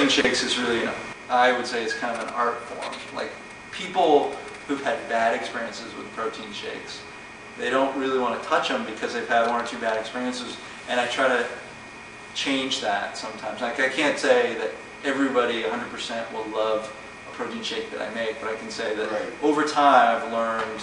protein shakes is really, I would say it's kind of an art form. Like people who've had bad experiences with protein shakes, they don't really want to touch them because they've had one or two bad experiences, and I try to change that sometimes. Like I can't say that everybody 100% will love a protein shake that I make, but I can say that over time I've learned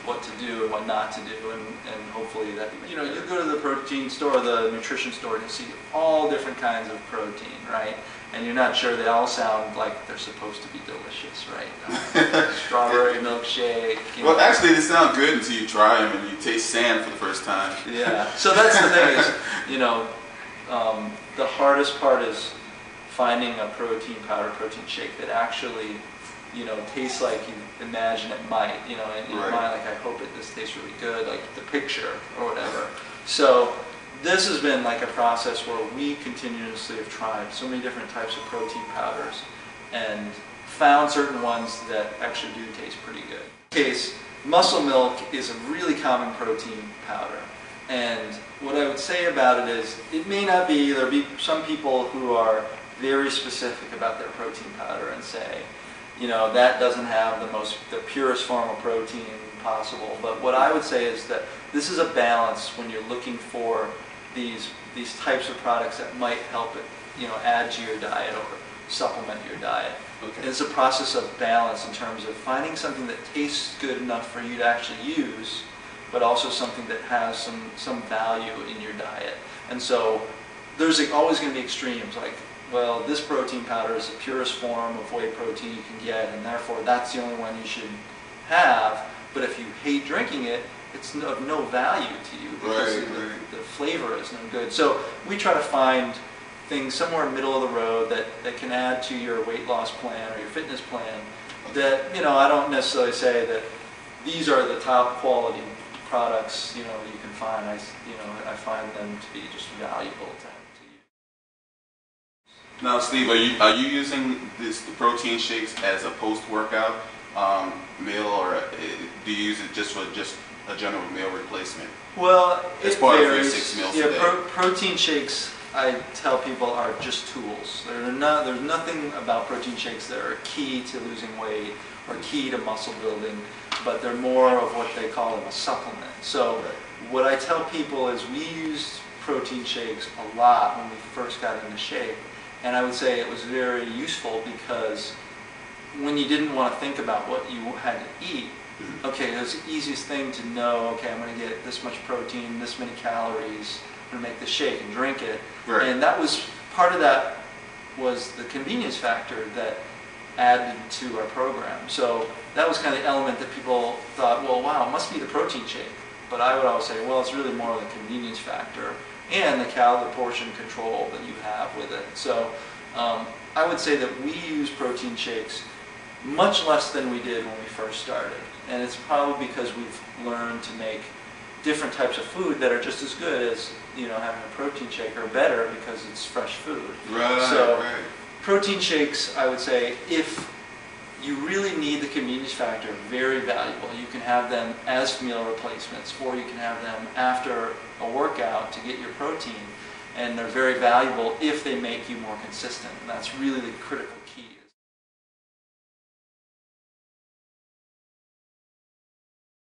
what to do and what not to do, and hopefully that, you know, you go to the protein store, the nutrition store, and you see all different kinds of protein, right? And you're not sure they all sound like they're supposed to be delicious, right? Strawberry milkshake. Well, actually, they sound good until you try them and you taste sand for the first time. Yeah. So that's the thing is, you know, the hardest part is finding a protein powder, protein shake that actually, you know, tastes like you imagine it might. You know, in your mind, like I hope this tastes really good, like the picture or whatever. So this has been like a process where we continuously have tried so many different types of protein powders and found certain ones that actually do taste pretty good. In this case, muscle milk is a really common protein powder, and what I would say about it is it may not be, there'll be some people who are very specific about their protein powder and say, you know, that doesn't have the purest form of protein possible. But what I would say is that this is a balance when you're looking for these types of products that might help it, you know, add to your diet or supplement your diet. Okay. It's a process of balance in terms of finding something that tastes good enough for you to actually use, but also something that has some value in your diet. And so there's always going to be extremes, like, well, this protein powder is the purest form of whey protein you can get, and therefore that's the only one you should have. But if you hate drinking it, it's of no value to you because the flavor is no good. So we try to find things somewhere middle of the road that can add to your weight loss plan or your fitness plan. That, you know, I don't necessarily say that these are the top quality products, you know, you can find. I find them to be just valuable to use. Now, Steve, are you using the protein shakes as a post-workout meal, or do you use it just for a general meal replacement? Well, as part of your 6 meals a day. Protein shakes, I tell people, are just tools. There's nothing about protein shakes that are key to losing weight or key to muscle building, but they're more of what they call a supplement. So what I tell people is we used protein shakes a lot when we first got into shape, and I would say it was very useful because when you didn't want to think about what you had to eat, okay, it was the easiest thing to know, okay, I'm going to get this much protein, this many calories, I'm going to make the shake and drink it. Right. And that was, part of that was the convenience factor that added to our program. So that was kind of the element that people thought, well, wow, it must be the protein shake. But I would always say, well, it's really more of the convenience factor and the portion control that you have with it. So I would say that we use protein shakes much less than we did when we first started. And it's probably because we've learned to make different types of food that are just as good as, you know, having a protein shake, or better because it's fresh food. Protein shakes, I would say, if you really need the convenience factor, very valuable. You can have them as meal replacements, or you can have them after a workout to get your protein. And they're very valuable if they make you more consistent. And that's really the critical